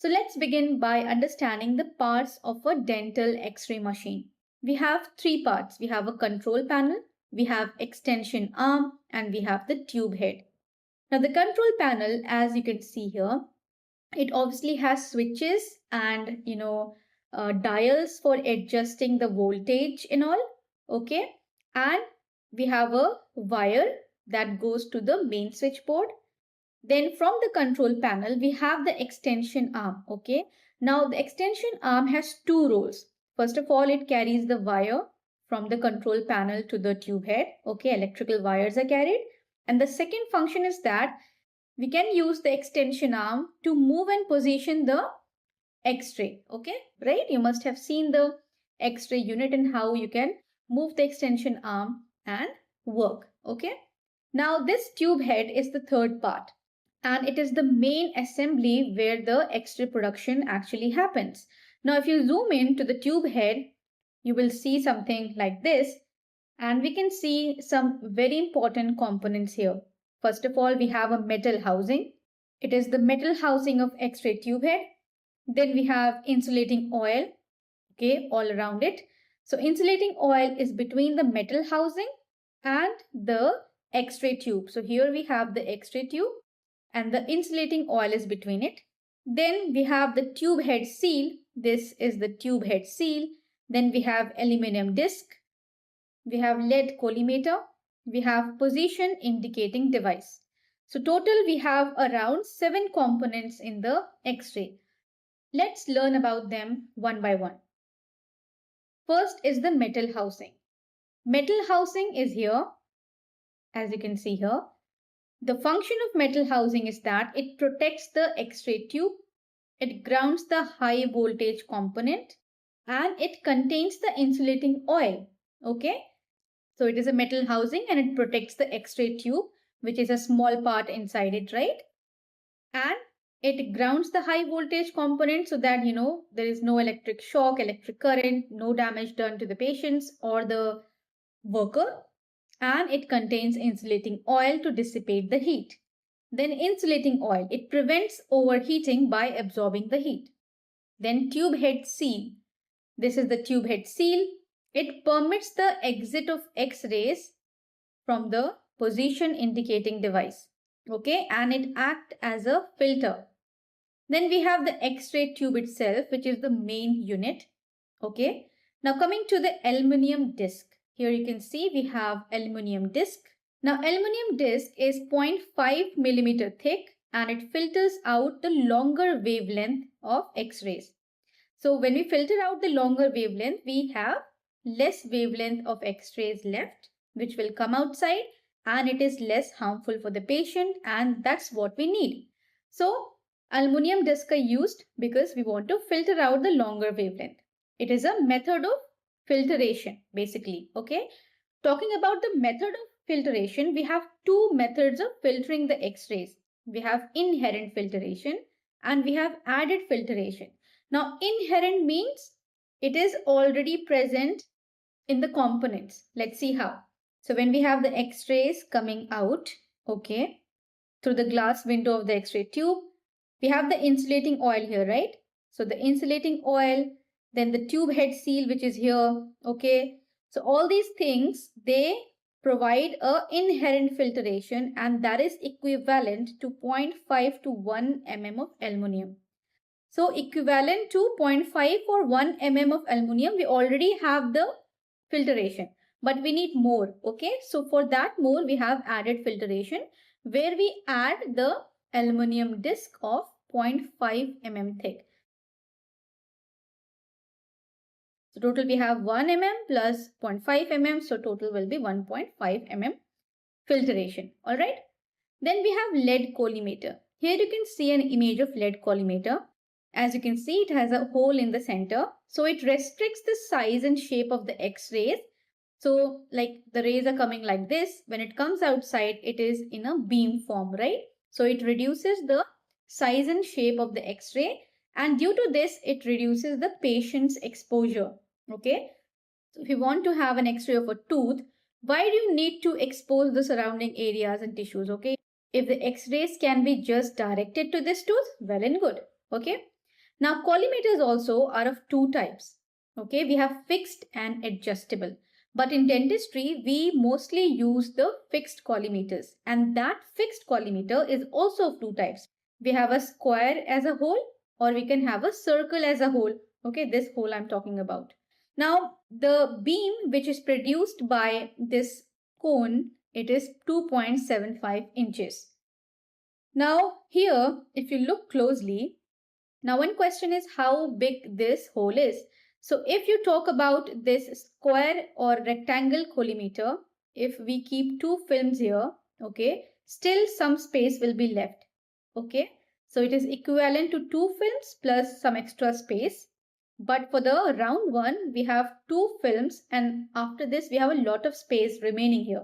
So let's begin by understanding the parts of a dental X-ray machine. We have three parts. We have a control panel, we have extension arm, and we have the tube head. Now the control panel, as you can see here, it obviously has switches and dials for adjusting the voltage and all. Okay, and we have a wire that goes to the main switchboard. Then from the control panel, we have the extension arm. Okay. Now the extension arm has two roles. First of all, it carries the wire from the control panel to the tube head. Okay. Electrical wires are carried. And the second function is that we can use the extension arm to move and position the X-ray. Okay. Right. You must have seen the X-ray unit and how you can move the extension arm and work. Okay. Now this tube head is the third part, and it is the main assembly where the X-ray production actually happens. Now if you zoom in to the tube head, you will see something like this, and we can see some very important components here. First of all, we have a metal housing. It is the metal housing of X-ray tube head. Then we have insulating oil, okay, all around it. So insulating oil is between the metal housing and the X-ray tube. So here we have the X-ray tube and the insulating oil is between it. Then we have the tube head seal. This is the tube head seal. Then we have aluminum disc. We have lead collimator. We have position indicating device. So total we have around 7 components in the X-ray. Let's learn about them one by one. First is the metal housing. Metal housing is here, as you can see here. The function of metal housing is that it protects the X-ray tube, it grounds the high voltage component, and it contains the insulating oil. Okay, so it is a metal housing and it protects the X-ray tube, which is a small part inside it, right? And it grounds the high voltage component so that there is no electric shock, electric current, no damage done to the patients or the worker. And it contains insulating oil to dissipate the heat. Then insulating oil, it prevents overheating by absorbing the heat. Then tube head seal. This is the tube head seal. It permits the exit of X-rays from the position indicating device. Okay, and it acts as a filter. Then we have the X-ray tube itself, which is the main unit. Okay, now coming to the aluminum disc. Here you can see we have aluminum disc. Now aluminum disc is 0.5 millimeter thick and it filters out the longer wavelength of X-rays. So when we filter out the longer wavelength, we have less wavelength of X-rays left, which will come outside, and it is less harmful for the patient, and that's what we need. So aluminum discs are used because we want to filter out the longer wavelength. It is a method of filtration basically. Okay, talking about the method of filtration, we have two methods of filtering the X-rays. We have inherent filtration and we have added filtration. Now inherent means it is already present in the components. Let's see how. So when we have the X-rays coming out, okay, through the glass window of the X-ray tube, we have the insulating oil here, right? So the insulating oil, then the tube head seal, which is here. Okay, so all these things, they provide a inherent filtration, and that is equivalent to 0.5 to 1 mm of aluminum. So equivalent to 0.5 or 1 mm of aluminum, we already have the filtration, but we need more. Okay, so for that more we have added filtration, where we add the aluminum disc of 0.5 mm thick. So total we have 1 mm plus 0.5 mm. So total will be 1.5 mm filtration. All right. Then we have lead collimator. Here you can see an image of lead collimator. As you can see, it has a hole in the center. So it restricts the size and shape of the X-rays. So like the rays are coming like this. When it comes outside, it is in a beam form, right? So it reduces the size and shape of the X-ray. And due to this, it reduces the patient's exposure. Okay, so if you want to have an X-ray of a tooth, why do you need to expose the surrounding areas and tissues? Okay, if the X-rays can be just directed to this tooth, well and good. Okay, Now, collimators also are of two types. Okay, we have fixed and adjustable. But in dentistry, we mostly use the fixed collimators, and that fixed collimator is also of two types. We have a square as a whole, or we can have a circle as a whole. Okay, this hole I'm talking about. Now, the beam which is produced by this cone, it is 2.75 inches. Now, here, if you look closely, now one question is how big this hole is. So if you talk about this square or rectangle collimator, if we keep two films here, okay, still some space will be left. Okay, so it is equivalent to two films plus some extra space. But for the round one, we have two films, and after this we have a lot of space remaining here.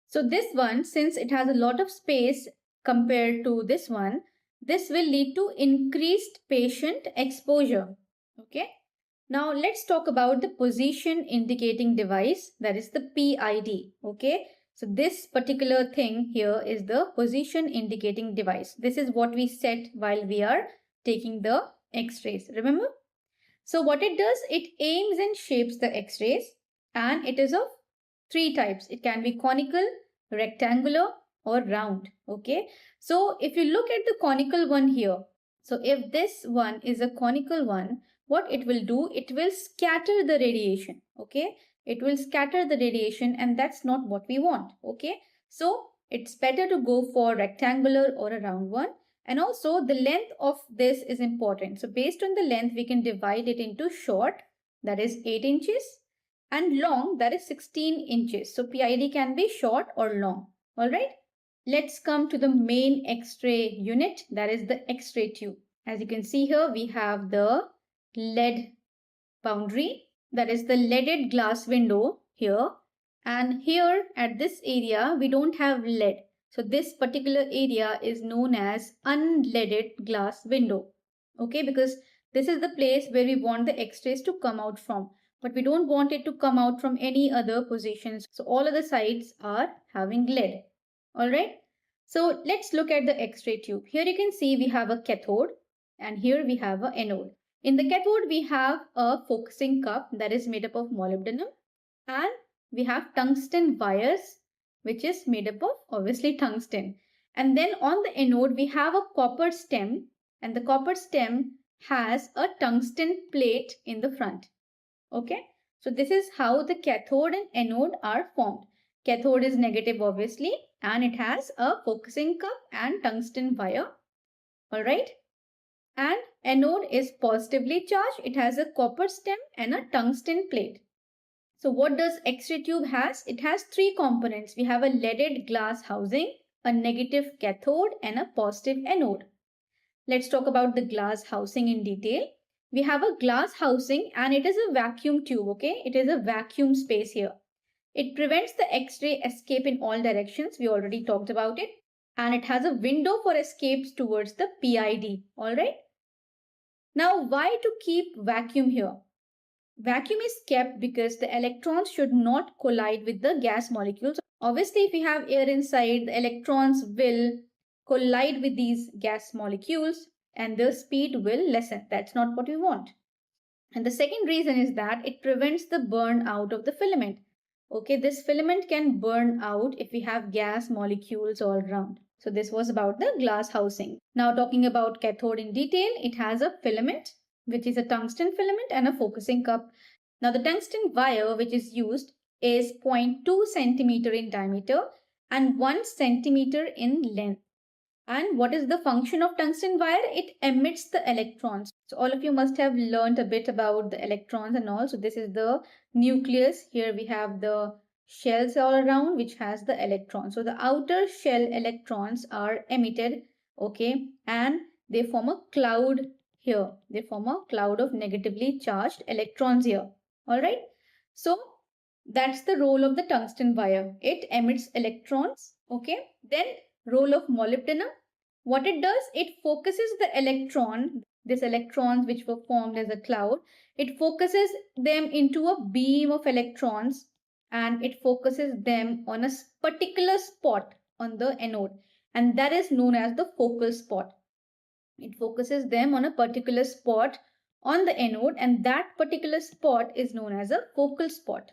So this one, since it has a lot of space compared to this one, this will lead to increased patient exposure. Okay. Now let's talk about the position indicating device, that is the PID. Okay. So this particular thing here is the position indicating device. This is what we set while we are taking the X-rays. Remember? So what it does, it aims and shapes the X-rays, and it is of three types. It can be conical, rectangular, or round. Okay. So if you look at the conical one here, so if this one is a conical one, what it will do, it will scatter the radiation. Okay. It will scatter the radiation, and that's not what we want. Okay. So it's better to go for rectangular or a round one. And also the length of this is important. So based on the length, we can divide it into short, that is 8 inches, and long, that is 16 inches. So PID can be short or long. All right. Let's come to the main X-ray unit, that is the X-ray tube. As you can see here, we have the lead boundary, that is the leaded glass window here. And here at this area, we don't have lead. So this particular area is known as unleaded glass window. Okay, because this is the place where we want the X-rays to come out from. But we don't want it to come out from any other positions. So all other sides are having lead. Alright. So let's look at the X-ray tube. Here you can see we have a cathode, and here we have a anode. In the cathode, we have a focusing cup that is made up of molybdenum, and we have tungsten wires, which is made up of obviously tungsten. And then on the anode, we have a copper stem, and the copper stem has a tungsten plate in the front. Okay, so this is how the cathode and anode are formed. Cathode is negative obviously, and it has a focusing cup and tungsten wire. All right. And anode is positively charged. It has a copper stem and a tungsten plate. So what does X-ray tube has? It has three components. We have a leaded glass housing, a negative cathode, and a positive anode. Let's talk about the glass housing in detail. We have a glass housing, and it is a vacuum tube. Okay, it is a vacuum space here. It prevents the X-ray escape in all directions. We already talked about it. And it has a window for escapes towards the PID. All right. Now, why to keep vacuum here? Vacuum is kept because the electrons should not collide with the gas molecules. Obviously, if we have air inside, the electrons will collide with these gas molecules and the speed will lessen. That's not what we want. And the second reason is that it prevents the burn out of the filament. Okay, this filament can burn out if we have gas molecules all around. So this was about the glass housing. Now talking about cathode in detail, it has a filament, which is a tungsten filament, and a focusing cup. Now the tungsten wire which is used is 0.2 centimeter in diameter and 1 centimeter in length. And what is the function of tungsten wire? It emits the electrons. So all of you must have learned a bit about the electrons and all. So this is the nucleus. Here we have the shells all around which has the electrons. So the outer shell electrons are emitted, okay, and they form a cloud here. They form a cloud of negatively charged electrons here. All right. So that's the role of the tungsten wire. It emits electrons, okay. Then role of molybdenum. What it does, it focuses the electron, these electrons which were formed as a cloud, it focuses them into a beam of electrons, and it focuses them on a particular spot on the anode, and that is known as the focal spot. It focuses them on a particular spot on the anode, and that particular spot is known as a focal spot.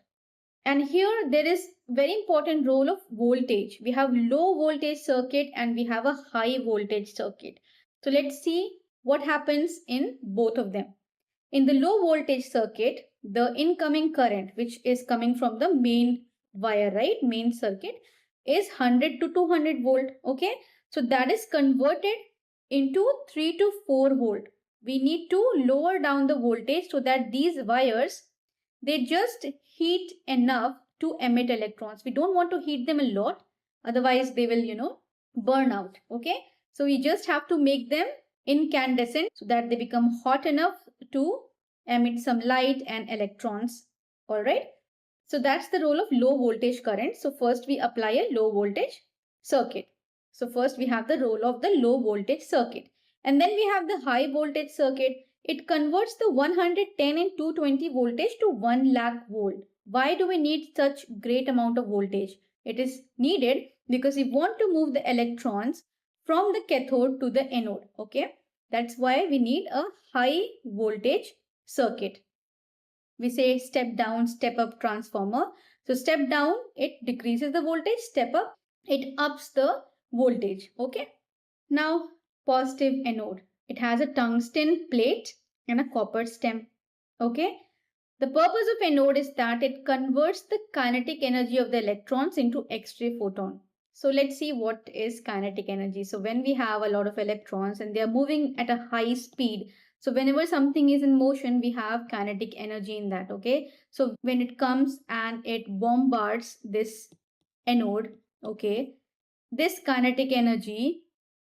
And here there is very important role of voltage. We have low voltage circuit and we have a high voltage circuit. So let's see what happens in both of them. In the low voltage circuit, the incoming current, which is coming from the main wire, right, main circuit, is 100 to 200 volt. Okay, so that is converted into 3 to 4 volt. We need to lower down the voltage so that these wires, they just heat enough to emit electrons. We don't want to heat them a lot, otherwise they will burn out. Okay, so we just have to make them incandescent so that they become hot enough to emit some light and electrons. All right, so that's the role of low voltage current. So first we apply a low voltage circuit. So first we have the role of the low voltage circuit, and then we have the high voltage circuit. It converts the 110 and 220 voltage to 1 lakh volt. Why do we need such great amount of voltage? It is needed because we want to move the electrons from the cathode to the anode. Okay, that's why we need a high voltage circuit. We say step down, step up transformer. So step down, it decreases the voltage. Step up, it ups the voltage. Okay. Now positive anode. It has a tungsten plate and a copper stem. Okay. The purpose of anode is that it converts the kinetic energy of the electrons into X-ray photon. So let's see what is kinetic energy. So when we have a lot of electrons and they are moving at a high speed, so whenever something is in motion, we have kinetic energy in that. Okay, so when it comes and it bombards this anode, okay, this kinetic energy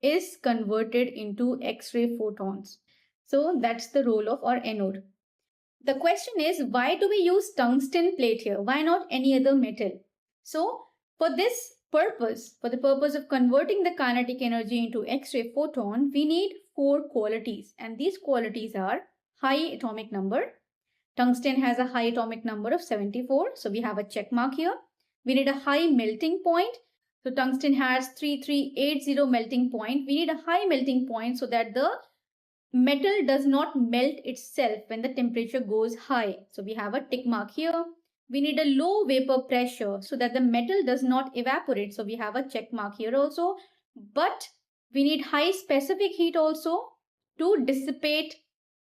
is converted into X-ray photons. So that's the role of our anode. The question is, why do we use tungsten plate here? Why not any other metal? So for this purpose, for the purpose of converting the kinetic energy into X-ray photon, we need 4 qualities, and these qualities are high atomic number. Tungsten has a high atomic number of 74, so we have a check mark here. We need a high melting point. So tungsten has 3380 melting point. We need a high melting point so that the metal does not melt itself when the temperature goes high. So we have a tick mark here. We need a low vapor pressure so that the metal does not evaporate. So we have a check mark here also. But we need high specific heat also to dissipate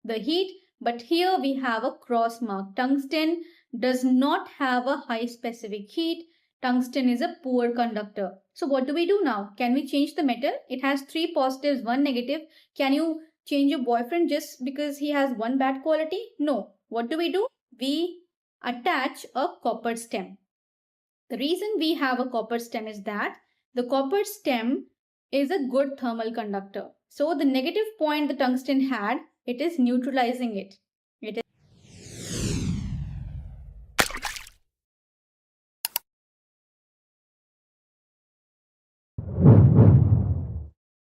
the heat. But here we have a cross mark. Tungsten does not have a high specific heat. Tungsten is a poor conductor. So what do we do now? Can we change the metal? It has 3 positives, 1 negative. Can you change your boyfriend just because he has 1 bad quality? No. What do? We attach a copper stem. The reason we have a copper stem is that the copper stem is a good thermal conductor. So the negative point the tungsten had, it is neutralizing it.